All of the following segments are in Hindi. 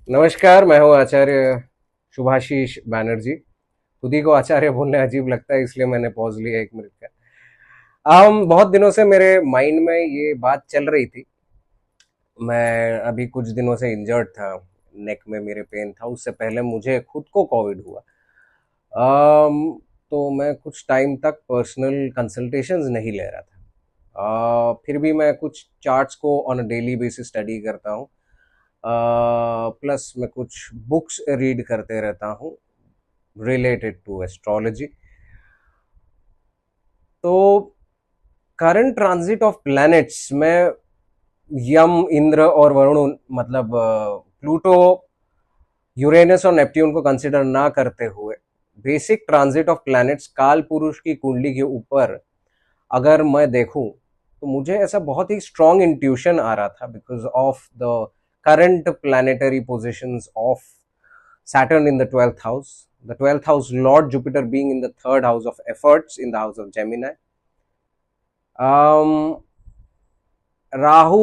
नमस्कार, मैं हूँ आचार्य शुभाशीष बैनर्जी। खुद ही को आचार्य बोलने अजीब लगता है, इसलिए मैंने पॉज लिया 1 मिनट का। बहुत दिनों से मेरे माइंड में ये बात चल रही थी। मैं अभी कुछ दिनों से इंजर्ड था, नेक में मेरे पेन था। उससे पहले मुझे खुद को कोविड हुआ। तो मैं कुछ टाइम तक पर्सनल कंसल्टेशंस नहीं ले रहा था। फिर भी मैं कुछ चार्ट्स को on a daily basis study करता हूँ। प्लस मैं कुछ बुक्स रीड करते रहता हूँ रिलेटेड टू एस्ट्रोलॉजी। तो करंट ट्रांजिट ऑफ प्लैनेट्स में यम, इंद्र और वरुण, मतलब प्लूटो, यूरेनस और नेपट्यून को कंसिडर ना करते हुए बेसिक ट्रांजिट ऑफ प्लैनेट्स काल पुरुष की कुंडली के ऊपर अगर मैं देखूं तो मुझे ऐसा बहुत ही स्ट्रॉन्ग इंट्यूशन आ रहा था because of the current planetary positions of Saturn in the 12th house, the 12th house Lord Jupiter being in the third house of efforts in the house of Gemini, um, Rahu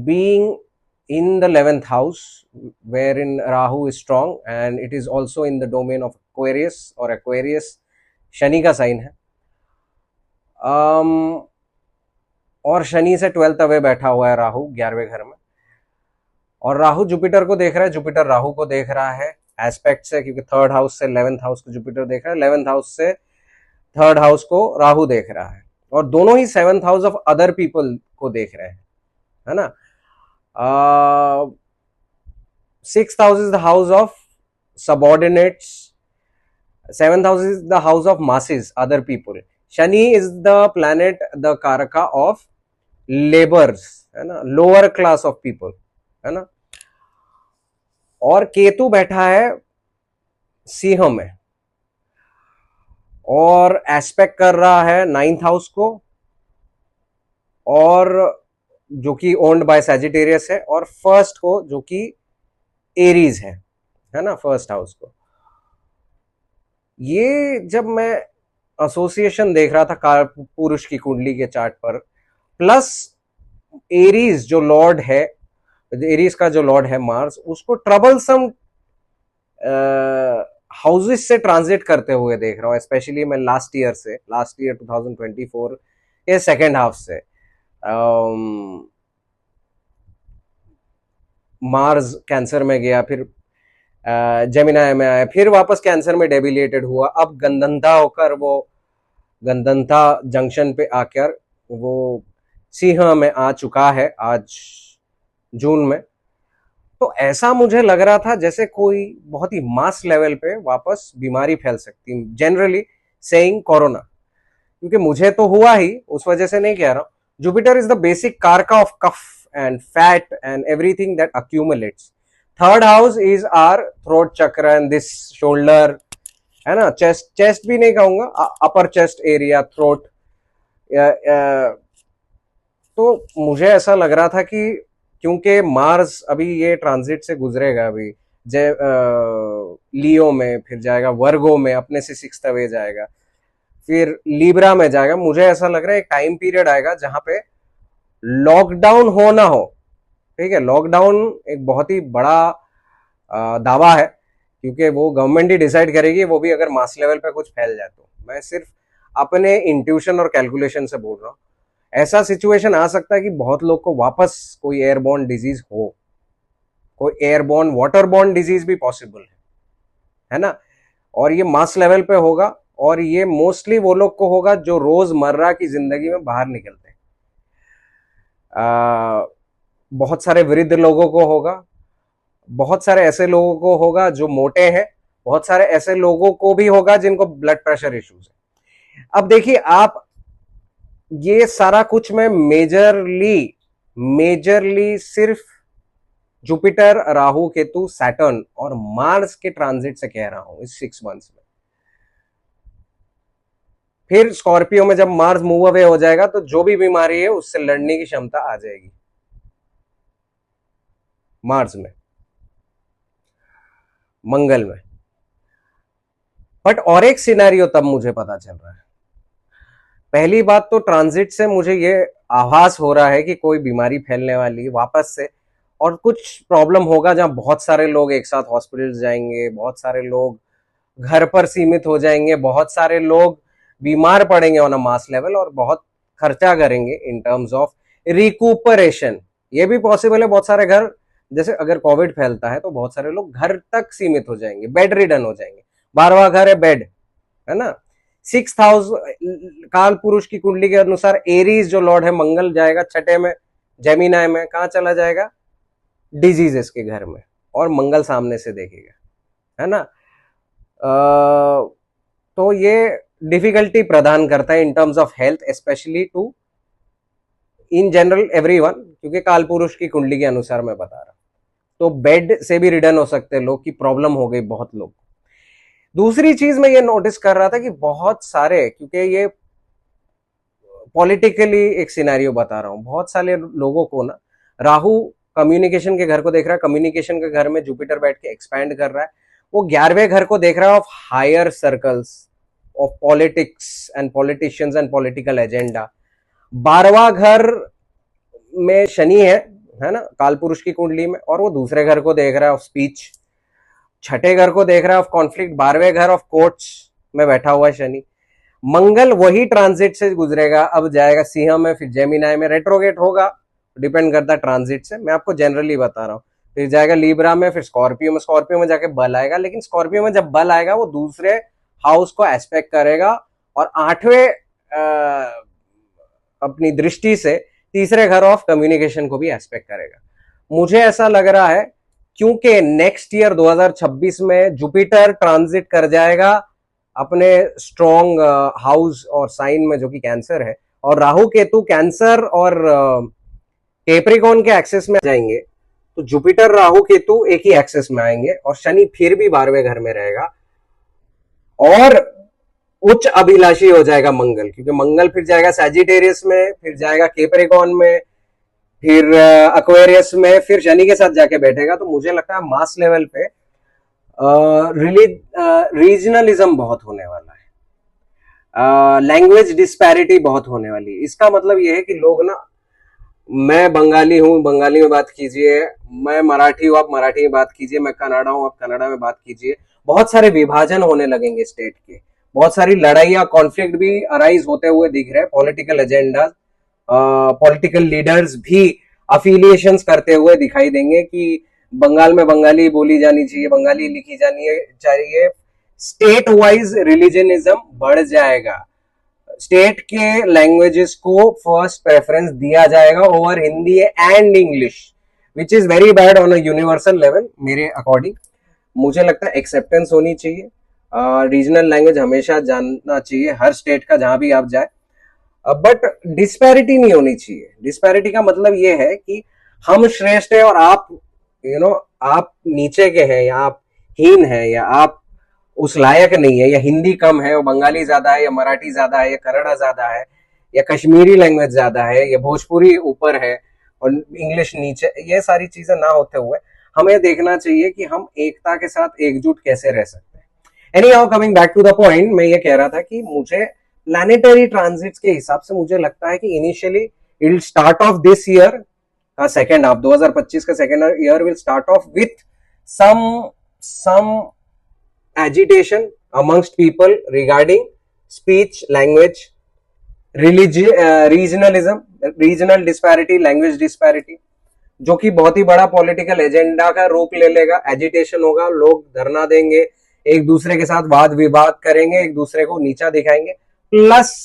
being in the 11th house, wherein Rahu is strong and it is also in the domain of Aquarius or Aquarius, Shani का साइन है। और शनि से 12th अवे बैठा हुआ है राहु 11वें घर में, और राहु जुपिटर को देख रहा है, जुपिटर राहु को देख रहा है एस्पेक्ट से, क्योंकि थर्ड हाउस से 11th हाउस को जुपिटर देख रहा है, 11th हाउस से थर्ड हाउस को राहु देख रहा है, और दोनों ही 7th house of other people को देख रहे हैं, है ना। 6th house is the house of subordinates, 7th house is the house of masses, other people. Shani is the planet, the कारका ऑफ लेबर्स, है ना, लोअर क्लास ऑफ पीपल, है ना। और केतु बैठा है सिंह में और एस्पेक्ट कर रहा है 9th हाउस को, और जो कि ओन्ड बाय सैजिटेरियस है, और फर्स्ट को जो कि एरीज है ना, फर्स्ट हाउस को। ये जब मैं एसोसिएशन देख रहा था पुरुष की कुंडली के चार्ट पर, प्लस एरीज जो लॉर्ड है, एरीज का जो लॉर्ड है मार्स, उसको ट्रबलसम हाउसेस से ट्रांजिट करते हुए देख रहा हूँ। स्पेशली मैं लास्ट ईयर 2024 के सेकेंड हाफ से मार्स कैंसर में गया, फिर जेमिनाई में आया, फिर वापस कैंसर में डेबिलेटेड हुआ, अब गंधंता होकर वो गंधंता जंक्शन पे आकर वो सिंह में आ चुका है आज जून में। तो ऐसा मुझे लग रहा था जैसे कोई बहुत ही मास लेवल पे वापस बीमारी फैल सकती, जनरली सेइंग कोरोना, क्योंकि मुझे तो हुआ ही, उस वजह से नहीं कह रहा हूं। Jupiter is the basic karaka of cough and fat and everything that accumulates. Third house is our throat chakra and this shoulder, है ना, चेस्ट भी नहीं कहूंगा, अपर चेस्ट एरिया, थ्रोट। तो मुझे ऐसा लग रहा था कि क्योंकि मार्स अभी ये ट्रांजिट से गुजरेगा, अभी लियो में, फिर जाएगा वर्गो में, अपने से 6th अवे जाएगा, फिर लीब्रा में जाएगा। मुझे ऐसा लग रहा है एक टाइम पीरियड आएगा जहां पे लॉकडाउन हो ना हो, ठीक है। लॉकडाउन एक बहुत ही बड़ा दावा है, क्योंकि वो गवर्नमेंट ही डिसाइड करेगी, वो भी अगर मास लेवल पे कुछ फैल जाए तो। मैं सिर्फ अपने इंट्यूशन और कैलकुलेशन से बोल रहा हूँ। ऐसा सिचुएशन आ सकता है कि बहुत लोग को वापस कोई एयरबॉर्न डिजीज हो, कोई एयरबॉर्न वाटरबॉर्न डिजीज भी पॉसिबल है ना। और ये मास लेवल पे होगा, और ये मोस्टली वो लोग को होगा जो रोजमर्रा की जिंदगी में बाहर निकलते हैं। बहुत सारे वृद्ध लोगों को होगा, बहुत सारे ऐसे लोगों को होगा जो मोटे हैं, बहुत सारे ऐसे लोगों को भी होगा जिनको ब्लड प्रेशर इश्यूज है। अब देखिए आप, ये सारा कुछ मैं मेजरली सिर्फ जुपिटर, राहु, केतु, सैटर्न और मार्स के ट्रांजिट से कह रहा हूं इस 6 मंथ्स में। फिर स्कॉर्पियो में जब मार्स मूव अवे हो जाएगा तो जो भी बीमारी है उससे लड़ने की क्षमता आ जाएगी मार्स में, मंगल में। बट और एक सिनेरियो तब मुझे पता चल रहा है। पहली बात तो ट्रांजिट से मुझे ये आभास हो रहा है कि कोई बीमारी फैलने वाली वापस से, और कुछ प्रॉब्लम होगा जहां बहुत सारे लोग एक साथ हॉस्पिटल जाएंगे, बहुत सारे लोग घर पर सीमित हो जाएंगे, बहुत सारे लोग बीमार पड़ेंगे ऑन अ मास लेवल और बहुत खर्चा करेंगे इन टर्म्स ऑफ रिकूपरेशन। ये भी पॉसिबल है, बहुत सारे घर, जैसे अगर कोविड फैलता है तो बहुत सारे लोग घर तक सीमित हो जाएंगे, बेड रिडन हो जाएंगे। 12वां घर है बेड, है ना। 6,000 काल पुरुष की कुंडली के अनुसार एरीज जो लॉर्ड है मंगल जाएगा छठे में, जेमिनाई में, कहां चला जाएगा? डिजीजेस के घर में, और मंगल सामने से देखेगा, है ना। तो ये डिफिकल्टी प्रदान करता है in terms of health, specially to in general everyone, क्योंकि काल पुरुष की कुंडली के अनुसार मैं बता रहा हूं। तो बेड से भी रिडन हो सकते हैं लोग, की प्रॉब्लम हो गई बहुत लोग। दूसरी चीज मैं ये नोटिस कर रहा था कि बहुत सारे, क्योंकि ये पॉलिटिकली एक सिनेरियो बता रहा हूं, बहुत सारे लोगों को ना राहु कम्युनिकेशन के घर को देख रहा है, कम्युनिकेशन के घर में जुपिटर बैठ के एक्सपैंड कर रहा है, वो 11वें घर को देख रहा है of higher circles of politics and politicians and political agenda. 12वां घर में शनि है ना, काल पुरुष की कुंडली में, और वो दूसरे घर को देख रहा है ऑफ स्पीच। छठे घर को देख रहा है ऑफ कॉन्फ्लिक्ट। 12वें घर ऑफ कोर्ट्स में बैठा हुआ है शनि। मंगल वही ट्रांजिट से गुजरेगा, अब जाएगा सिंह में, फिर जेमिनाई में, रेट्रोगेट होगा, डिपेंड करता है ट्रांजिट से, मैं आपको जनरली बता रहा हूं। फिर जाएगा लीब्रा में, फिर स्कॉर्पियो में, स्कॉर्पियो में जाके बल आएगा, लेकिन स्कॉर्पियो में जब बल आएगा वो दूसरे हाउस को एस्पेक्ट करेगा, और 8वें अपनी दृष्टि से तीसरे घर ऑफ कम्युनिकेशन को भी एस्पेक्ट करेगा। मुझे ऐसा लग रहा है क्योंकि नेक्स्ट ईयर 2026 में जुपिटर ट्रांजिट कर जाएगा अपने स्ट्रॉन्ग हाउस और साइन में, जो कि कैंसर है, और राहु केतु कैंसर और कैप्रिकॉर्न के एक्सेस में जाएंगे, तो जुपिटर राहु केतु एक ही एक्सेस में आएंगे, और शनि फिर भी 12वें घर में रहेगा, और उच्च अभिलाषी हो जाएगा मंगल, क्योंकि मंगल फिर जाएगा सैजिटेरियस में, फिर जाएगा कैप्रिकॉर्न में, फिर एक्वेरियस में, फिर शनि के साथ जाके बैठेगा। तो मुझे लगता है मास लेवल पे रीजनलिज्म बहुत होने वाला है, लैंग्वेज डिस्पैरिटी बहुत होने वाली है। इसका मतलब यह है कि लोग ना, मैं बंगाली हूं, बंगाली में बात कीजिए, मैं मराठी हूं, आप मराठी में बात कीजिए, मैं कन्नड़ा हूं, आप कन्नड़ा में बात कीजिए। बहुत सारे विभाजन होने लगेंगे स्टेट के, बहुत सारी लड़ाइयां, कॉन्फ्लिक्ट भी अराइज होते हुए दिख रहे हैं। पॉलिटिकल एजेंडा, पॉलिटिकल लीडर्स भी अफिलिएशंस करते हुए दिखाई देंगे कि बंगाल में बंगाली बोली जानी चाहिए, बंगाली लिखी जानी चाहिए। स्टेट वाइज रिलीजनिज्म बढ़ जाएगा, स्टेट के लैंग्वेजेस को फर्स्ट प्रेफरेंस दिया जाएगा over Hindi and English, which is very bad on a universal level मेरे अकॉर्डिंग। मुझे लगता है एक्सेप्टेंस होनी चाहिए, रीजनल लैंग्वेज हमेशा जानना चाहिए हर स्टेट का, जहां भी आप जाए, बट डिस्पैरिटी नहीं होनी चाहिए। डिस्पैरिटी का मतलब ये है कि हम श्रेष्ठ है और आप आप नीचे के हैं, या आप हीन है, या आप उस लायक नहीं है, या हिंदी कम है और बंगाली ज्यादा है, या मराठी ज्यादा है, या कन्नड़ा ज्यादा है, या कश्मीरी लैंग्वेज ज्यादा है, या भोजपुरी ऊपर है और इंग्लिश नीचे। ये सारी चीजें ना होते हुए हमें देखना चाहिए कि हम एकता के साथ एकजुट कैसे रह सकते हैं। Anyhow, coming back to the point, मैं ये कह रहा था कि मुझे प्लैनेटरी ट्रांजिट्स के हिसाब से मुझे लगता है कि initially it will start of this year का सेकेंड हाफ, 2025 का second year will start of with some agitation amongst people regarding speech, language, regionalism, regional disparity, language disparity, जो कि बहुत ही बड़ा पॉलिटिकल एजेंडा का रूप ले लेगा। एजिटेशन होगा, लोग धरना देंगे, एक दूसरे के साथ वाद विवाद करेंगे, एक दूसरे को नीचा दिखाएंगे, प्लस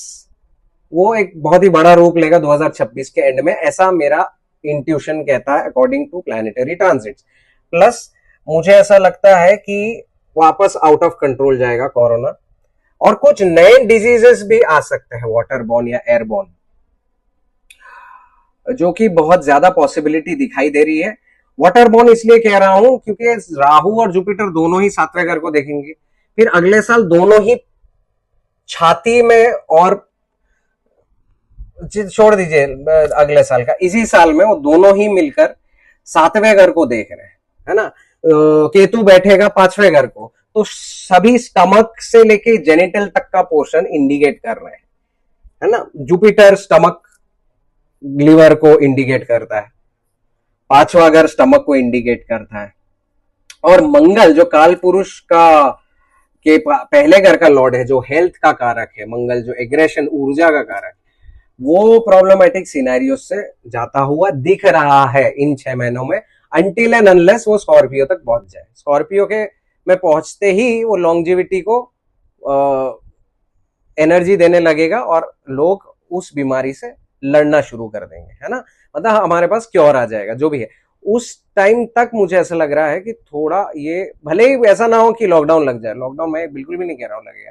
वो एक बहुत ही बड़ा रूप लेगा 2026 के एंड में, ऐसा मेरा इंट्यूशन कहता है according to planetary transits. Plus मुझे ऐसा लगता है कि वापस आउट ऑफ कंट्रोल जाएगा कोरोना, और कुछ नए डिजीजेस भी आ सकते हैं, वाटरबॉर्न या एयरबॉर्न, जो कि बहुत ज्यादा पॉसिबिलिटी दिखाई दे रही है। वाटरबॉर्न इसलिए कह रहा हूं क्योंकि राहु और जुपिटर दोनों ही 7वें घर को देखेंगे, फिर अगले साल दोनों ही छाती में, और छोड़ दीजिए अगले साल का, इसी साल में वो दोनों ही मिलकर 7वें घर को देख रहे हैं, है ना। केतु बैठेगा 5वें घर को, तो सभी स्टमक से लेके जेनिटल तक का पोर्शन इंडिकेट कर रहे हैं, है ना। जुपिटर स्टमक लिवर को इंडिकेट करता है, पांचवा घर स्टमक को इंडिकेट करता है। और मंगल जो काल पुरुष का के पहले घर का लॉर्ड है, जो हेल्थ का कारक है, मंगल जो एग्रेशन ऊर्जा का कारक, वो प्रॉब्लमेटिक सिनेरियो से जाता हुआ दिख रहा है इन 6 महीनों में, अनटिल एंड अनलेस वो स्कॉर्पियो तक पहुंच जाए। स्कॉर्पियो के में पहुंचते ही वो लॉन्जिविटी को एनर्जी देने लगेगा और लोग उस बीमारी से लड़ना शुरू कर देंगे, है ना। मतलब हमारे पास क्योर आ जाएगा जो भी है। उस टाइम तक मुझे ऐसा लग रहा है कि थोड़ा ये, भले ही ऐसा ना हो कि लॉकडाउन लग जाए, लॉकडाउन मैं बिल्कुल भी नहीं कह रहा हूँ लगेगा,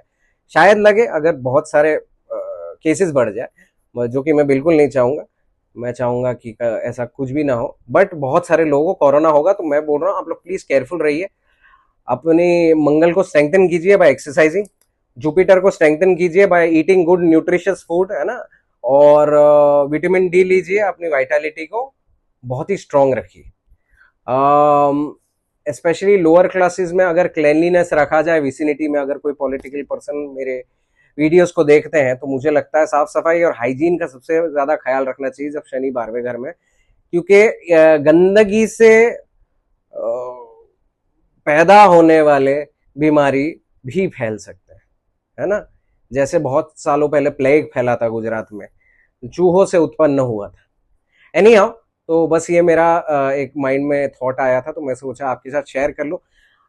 शायद लगे अगर बहुत सारे केसेस बढ़ जाए, जो कि मैं बिल्कुल नहीं चाहूंगा। मैं चाहूंगा कि ऐसा कुछ भी ना हो, बट बहुत सारे लोगों को कोरोना होगा, तो मैं बोल रहा हूँ आप लोग प्लीज केयरफुल रहिए। अपनी मंगल को स्ट्रेंथन कीजिए बाय एक्सरसाइजिंग, जुपिटर को स्ट्रेंथन कीजिए by eating good nutritious food, है ना। और विटामिन डी लीजिए, अपनी वाइटलिटी को बहुत ही स्ट्रांग रखिए। स्पेशली लोअर क्लासेस में अगर क्लेनलीनेस रखा जाए, विसिनिटी में अगर कोई पॉलिटिकल पर्सन मेरे वीडियोस को देखते हैं, तो मुझे लगता है साफ सफाई और हाइजीन का सबसे ज्यादा ख्याल रखना चाहिए जब शनि 12वें घर में, क्योंकि गंदगी से पैदा होने वाले बीमारी भी फैल सकते हैं, है ना। जैसे बहुत सालों पहले प्लेग फैला था गुजरात में, चूहों से उत्पन्न हुआ था। एनी हाउ, तो बस ये मेरा एक माइंड में थॉट आया था, तो मैं सोचा आपके साथ शेयर कर लूं।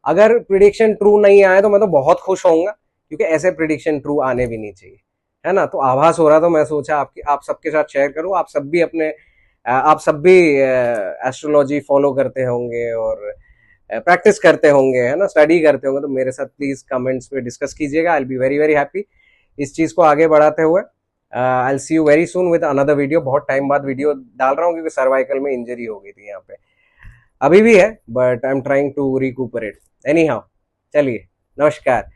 अगर प्रिडिक्शन ट्रू नहीं आए तो मैं तो बहुत खुश होऊंगा, क्योंकि ऐसे प्रिडिक्शन ट्रू आने भी नहीं चाहिए, है ना। तो आभास हो रहा, तो मैं सोचा आप सबके साथ शेयर करूं। आप सब भी एस्ट्रोलॉजी फॉलो करते होंगे और प्रैक्टिस करते होंगे, है ना, स्टडी करते होंगे, तो मेरे साथ प्लीज कमेंट्स पे डिस्कस कीजिएगा। I will be very very happy इस चीज को आगे बढ़ाते हुए। I will see you very soon with another video. बहुत टाइम बाद वीडियो डाल रहा हूँ क्योंकि सर्वाइकल में इंजरी हो गई थी यहाँ पे, अभी भी है, but I am trying to recuperate. Anyhow, चलिए, नमस्कार।